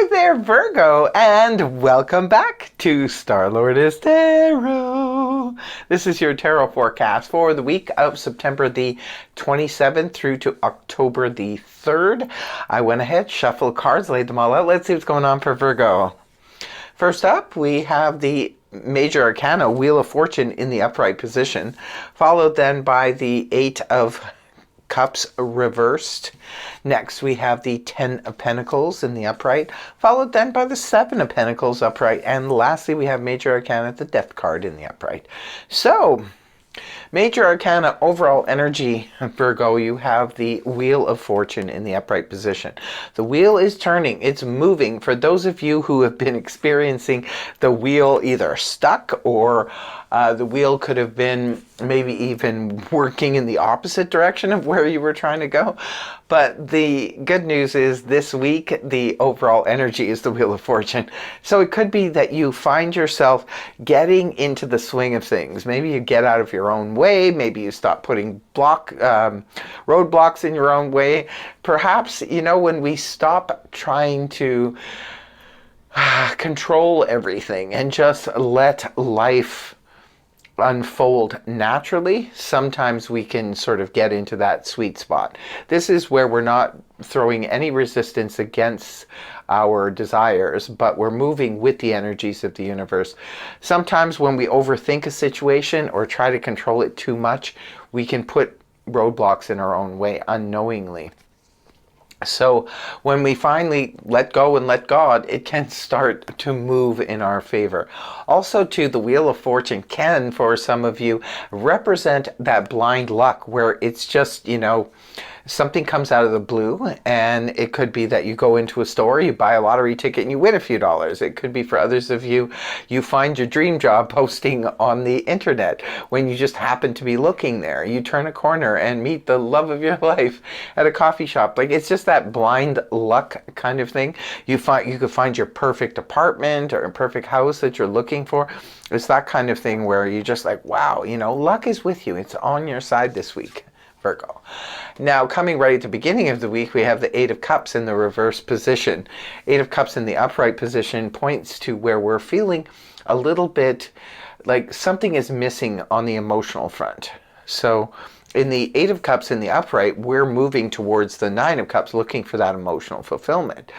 Hi there, Virgo, and welcome back to Star-Lordess Tarot. This is your tarot forecast for the week of September the 27th through to October the 3rd. I went ahead, shuffled cards, laid them all out. Let's see what's going on for Virgo. First up, we have the Major Arcana, Wheel of Fortune in the upright position, followed then by the Eight of Cups reversed. Next we have the 10 of Pentacles in the upright, followed then by the 7 of Pentacles upright, and lastly we have Major Arcana, the Death card in the upright. So Major Arcana overall energy, Virgo, you have the Wheel of Fortune in the upright position. The wheel is turning, it's moving. For those of you who have been experiencing the wheel either stuck or the wheel could have been maybe even working in the opposite direction of where you were trying to go. But the good news is this week, the overall energy is the Wheel of Fortune. So it could be that you find yourself getting into the swing of things. Maybe you get out of your own way. Maybe you stop putting roadblocks in your own way. Perhaps, you know, when we stop trying to control everything and just let life unfold naturally, sometimes we can sort of get into that sweet spot. This is where we're not throwing any resistance against our desires, but we're moving with the energies of the universe. Sometimes when we overthink a situation or try to control it too much, we can put roadblocks in our own way unknowingly. So when we finally let go and let God, it can start to move in our favor. Also too, the Wheel of Fortune can, for some of you, represent that blind luck where it's just, you know, something comes out of the blue, and it could be that you go into a store, you buy a lottery ticket, and you win a few dollars. It could be for others of you, you find your dream job posting on the internet when you just happen to be looking there. You turn a corner and meet the love of your life at a coffee shop. Like, it's just that blind luck kind of thing. You could find your perfect apartment or a perfect house that you're looking for. It's that kind of thing where you're just like, wow, you know, luck is with you. It's on your side this week, Virgo. Now, coming right at the beginning of the week, we have the Eight of Cups in the reverse position. Eight of Cups in the upright position points to where we're feeling a little bit like something is missing on the emotional front. So in the Eight of Cups in the upright, we're moving towards the Nine of Cups, looking for that emotional fulfillment.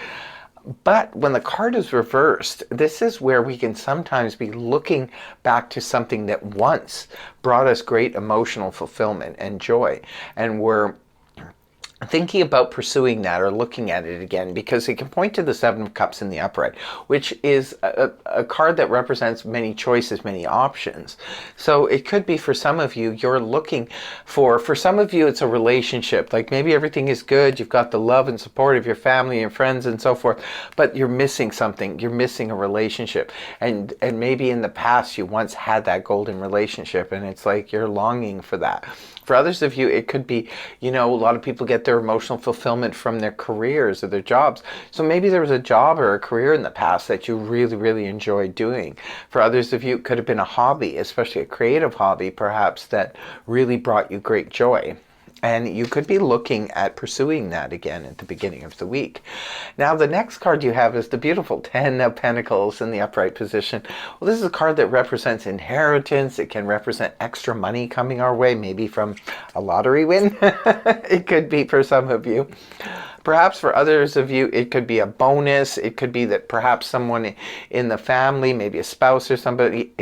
But when the card is reversed, this is where we can sometimes be looking back to something that once brought us great emotional fulfillment and joy. And we're thinking about pursuing that or looking at it again, because it can point to the Seven of Cups in the upright, which is a card that represents many choices, many options. So it could be for some of you, you're looking for some of you, it's a relationship. Like maybe everything is good, you've got the love and support of your family and friends and so forth, but you're missing something. You're missing a relationship. And maybe in the past you once had that golden relationship, and it's like you're longing for that. For others of you, it could be, you know, a lot of people get their emotional fulfillment from their careers or their jobs. So maybe there was a job or a career in the past that you really, really enjoyed doing. For others of you, it could have been a hobby, especially a creative hobby, perhaps, that really brought you great joy. And you could be looking at pursuing that again at the beginning of the week. Now, the next card you have is the beautiful 10 of Pentacles in the upright position. Well, this is a card that represents inheritance. It can represent extra money coming our way, maybe from a lottery win. It could be for some of you. Perhaps for others of you, it could be a bonus. It could be that perhaps someone in the family, maybe a spouse or somebody,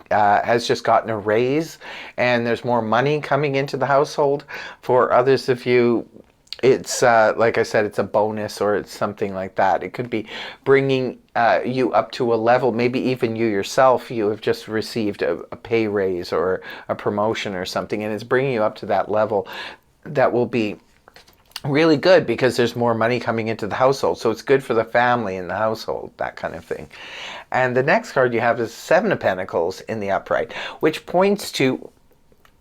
has just gotten a raise and there's more money coming into the household. For others of you, it's like I said, it's a bonus or it's something like that. It could be bringing you up to a level, maybe even you yourself, you have just received a pay raise or a promotion or something, and it's bringing you up to that level that will be really good because there's more money coming into the household. So it's good for the family and the household, that kind of thing. And the next card you have is Seven of Pentacles in the upright, which points to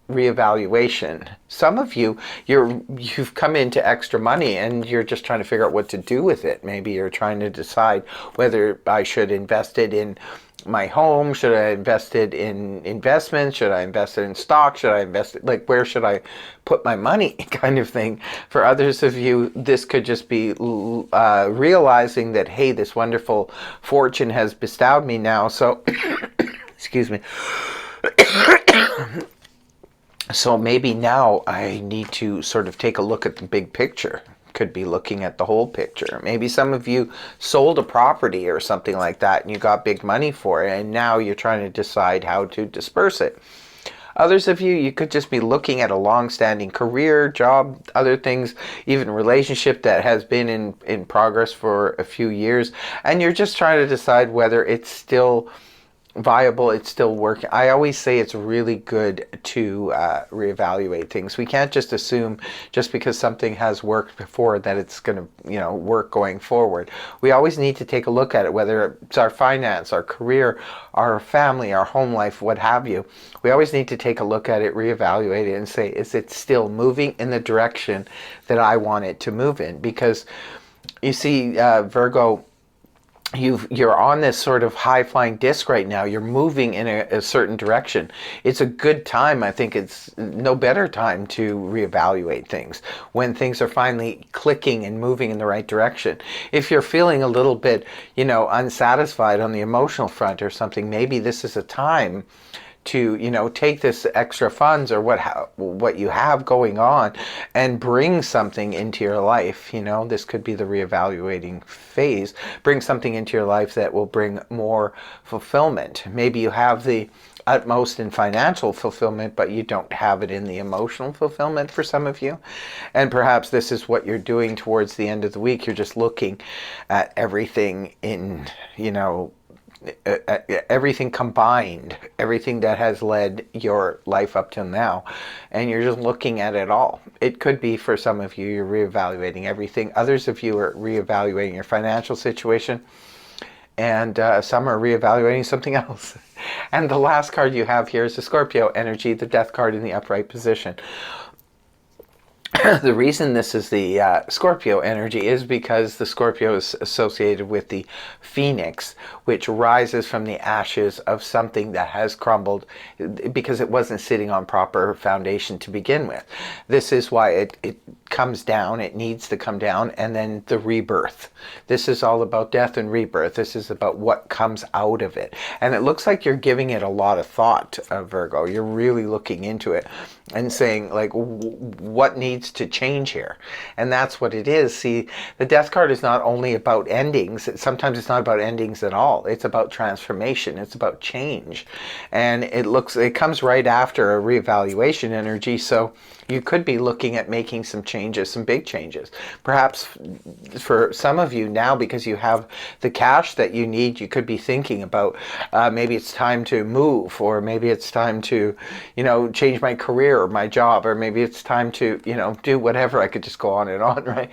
reevaluation. Some of you, you've come into extra money and you're just trying to figure out what to do with it. Maybe you're trying to decide whether I should invest it in my home, should I invest it in investments, should I invest it in stock, should I invest it, like where should I put my money kind of thing. For others of you, this could just be realizing that, hey, this wonderful fortune has bestowed me now, so excuse me. So maybe now I need to sort of take a look at the big picture. Could be looking at the whole picture. Maybe some of you sold a property or something like that and you got big money for it, and now you're trying to decide how to disperse it. Others of you, you could just be looking at a long-standing career, job, other things, even relationship that has been in progress for a few years, and you're just trying to decide whether it's still viable, it's still working. I always say it's really good to reevaluate things. We can't just assume just because something has worked before that it's going to, work going forward. We always need to take a look at it, whether it's our finance, our career, our family, our home life, what have you. We always need to take a look at it, reevaluate it, and say, is it still moving in the direction that I want it to move in? Because you see, Virgo, you're on this sort of high-flying disc right now. You're moving in a certain direction. It's a good time. I think it's no better time to reevaluate things when things are finally clicking and moving in the right direction. If you're feeling a little bit, unsatisfied on the emotional front or something, maybe this is a time to take this extra funds or what you have going on and bring something into your life. This could be the reevaluating phase. Bring something into your life that will bring more fulfillment. Maybe you have the utmost in financial fulfillment, but you don't have it in the emotional fulfillment for some of you. And perhaps this is what you're doing towards the end of the week. You're just looking at everything in, everything combined, everything that has led your life up till now, and you're just looking at it all. It could be for some of you, you're reevaluating everything. Others of you are reevaluating your financial situation, and some are reevaluating something else. And the last card you have here is the Scorpio energy, the death card in the upright position. The reason this is the Scorpio energy is because the Scorpio is associated with the phoenix, which rises from the ashes of something that has crumbled because it wasn't sitting on proper foundation to begin with. This is why it comes down, it needs to come down, and then the rebirth. This is all about death and rebirth. This is about what comes out of it. And it looks like you're giving it a lot of thought, Virgo. You're really looking into it and saying, like, what needs to change here? And that's what it is. See, the death card is not only about endings. Sometimes it's not about endings at all. It's about transformation. It's about change. And it comes right after a reevaluation energy. So you could be looking at making some changes, some big changes. Perhaps for some of you now, because you have the cash that you need, you could be thinking about maybe it's time to move, or maybe it's time to, change my career or my job, or maybe it's time to, do whatever. I could just go on and on, right?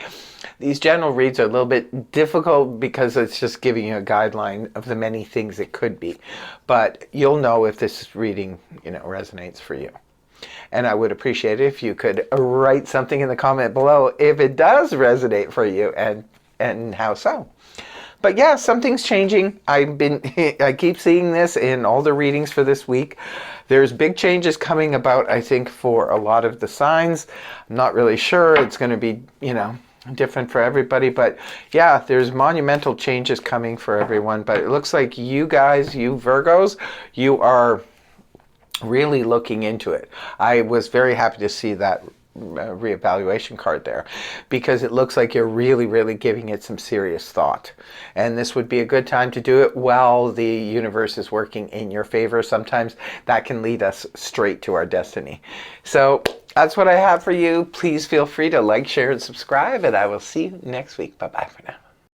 These general reads are a little bit difficult because it's just giving you a guideline of the many things it could be. But you'll know if this reading, resonates for you. And I would appreciate it if you could write something in the comment below if it does resonate for you, and how so. But yeah, something's changing. I keep seeing this in all the readings for this week. There's big changes coming about, I think, for a lot of the signs. I'm not really sure. It's going to be, different for everybody. But yeah, there's monumental changes coming for everyone. But it looks like you guys, you Virgos, you are really looking into it. I was very happy to see that reevaluation card there, because it looks like you're really giving it some serious thought, and this would be a good time to do it while the universe is working in your favor. Sometimes that can lead us straight to our destiny. So that's what I have for you. Please feel free to like, share, and subscribe, and I will see you next week. Bye bye for now.